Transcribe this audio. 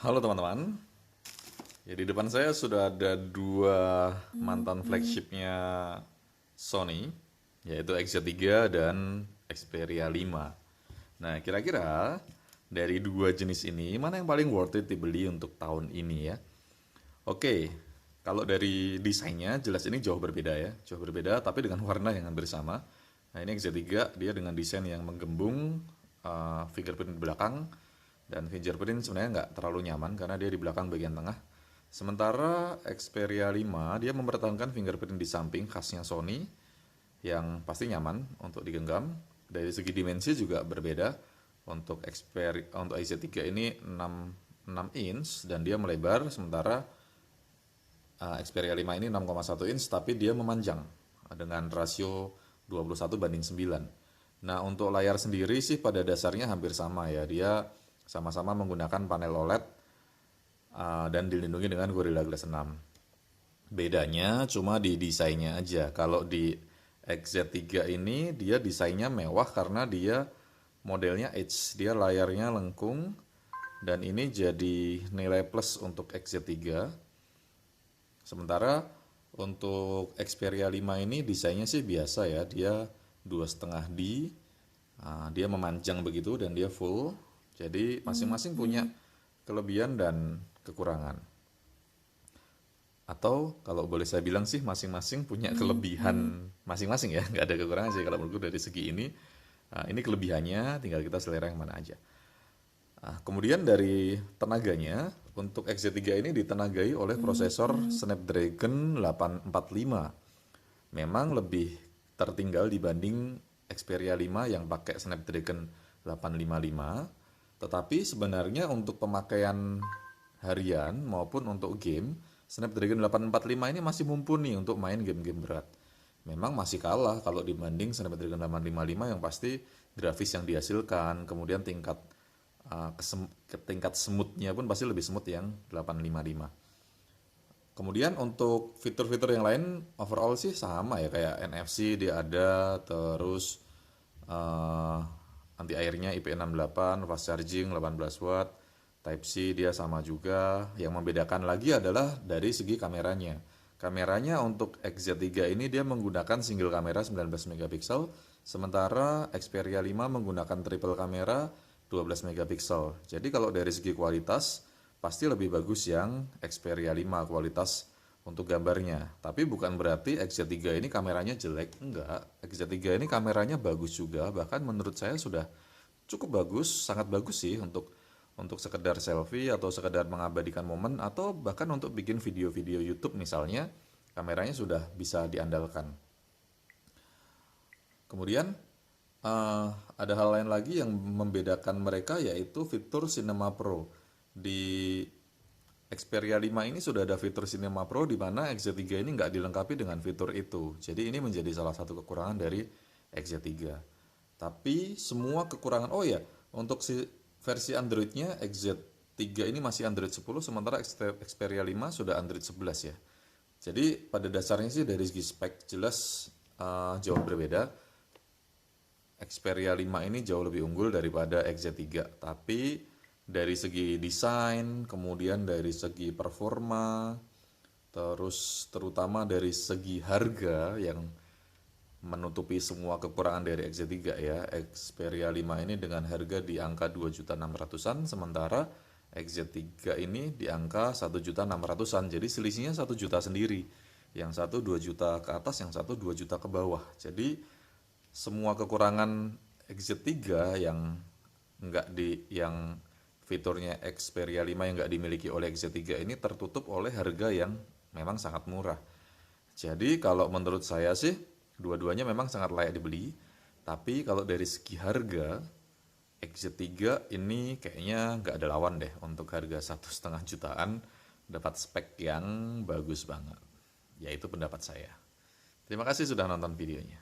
Halo teman-teman, ya di depan saya sudah ada dua mantan flagshipnya Sony, yaitu XZ3 dan Xperia 5. Nah, kira-kira dari dua jenis ini, mana yang paling worth it dibeli untuk tahun ini ya? Oke, kalau dari desainnya, jelas ini jauh berbeda ya. Jauh berbeda, tapi dengan warna yang hampir sama. Nah, ini XZ3, dia dengan desain yang menggembung, fingerprint di belakang, dan fingerprint sebenarnya nggak terlalu nyaman karena dia di belakang bagian tengah. Sementara Xperia 5 dia mempertahankan fingerprint di samping khasnya Sony yang pasti nyaman untuk digenggam. Dari segi dimensi juga berbeda. Untuk XZ3 ini 6 inch dan dia melebar, sementara Xperia 5 ini 6,1 inch tapi dia memanjang dengan rasio 21:9. Nah, untuk layar sendiri sih pada dasarnya hampir sama ya. Dia sama-sama menggunakan panel OLED dan dilindungi dengan Gorilla Glass 6. Bedanya cuma di desainnya aja. Kalau di XZ3 ini dia desainnya mewah karena dia modelnya Edge. Dia layarnya lengkung dan ini jadi nilai plus untuk XZ3. Sementara untuk Xperia 5 ini desainnya sih biasa ya. Dia 2,5D. Dia memanjang begitu dan dia full. Jadi masing-masing punya kelebihan dan kekurangan. Atau kalau boleh saya bilang sih masing-masing punya kelebihan masing-masing ya, nggak ada kekurangan sih kalau menurutku dari segi ini. Ini kelebihannya, tinggal kita selera yang mana aja. Kemudian dari tenaganya, untuk XZ3 ini ditenagai oleh prosesor Snapdragon 845. Memang lebih tertinggal dibanding Xperia 5 yang pakai Snapdragon 855. Tetapi sebenarnya untuk pemakaian harian maupun untuk game, Snapdragon 845 ini masih mumpuni untuk main game-game berat. Memang masih kalah kalau dibanding Snapdragon 855 yang pasti grafis yang dihasilkan, kemudian tingkat smoothnya pun pasti lebih smooth yang 855. Kemudian untuk fitur-fitur yang lain overall sih sama ya, kayak NFC dia ada, terus anti airnya IP68, fast charging 18 watt, Type C dia sama juga. Yang membedakan lagi adalah dari segi kameranya. Kameranya untuk XZ3 ini dia menggunakan single kamera 19 megapiksel, sementara Xperia 5 menggunakan triple kamera 12 megapiksel. Jadi kalau dari segi kualitas pasti lebih bagus yang Xperia 5 kualitas untuk gambarnya. Tapi bukan berarti XZ3 ini kameranya jelek, enggak. XZ3 ini kameranya bagus juga, bahkan menurut saya sudah cukup bagus, sangat bagus sih untuk sekedar selfie atau sekedar mengabadikan momen atau bahkan untuk bikin video-video YouTube misalnya, kameranya sudah bisa diandalkan. Kemudian ada hal lain lagi yang membedakan mereka yaitu fitur Cinema Pro. Di Xperia 5 ini sudah ada fitur Cinema Pro di mana XZ3 ini nggak dilengkapi dengan fitur itu. Jadi ini menjadi salah satu kekurangan dari XZ3. Tapi semua kekurangan, oh ya, untuk versi Androidnya XZ3 ini masih Android 10, sementara Xperia 5 sudah Android 11 ya. Jadi pada dasarnya sih dari segi spek jelas jauh berbeda. Xperia 5 ini jauh lebih unggul daripada XZ3, tapi dari segi desain, kemudian dari segi performa, terus terutama dari segi harga yang menutupi semua kekurangan dari XZ3 ya. Xperia 5 ini dengan harga di angka 2.600-an, sementara XZ3 ini di angka 1.600-an. Jadi selisihnya 1 juta sendiri. Yang satu 2 juta ke atas, yang satu 2 juta ke bawah. Jadi semua kekurangan XZ3 yang fiturnya Xperia 5 yang nggak dimiliki oleh XZ3 ini tertutup oleh harga yang memang sangat murah. Jadi kalau menurut saya sih dua-duanya memang sangat layak dibeli. Tapi kalau dari segi harga, XZ3 ini kayaknya nggak ada lawan deh. Untuk harga 1,5 jutaan dapat spek yang bagus banget. Yaitu pendapat saya. Terima kasih sudah nonton videonya.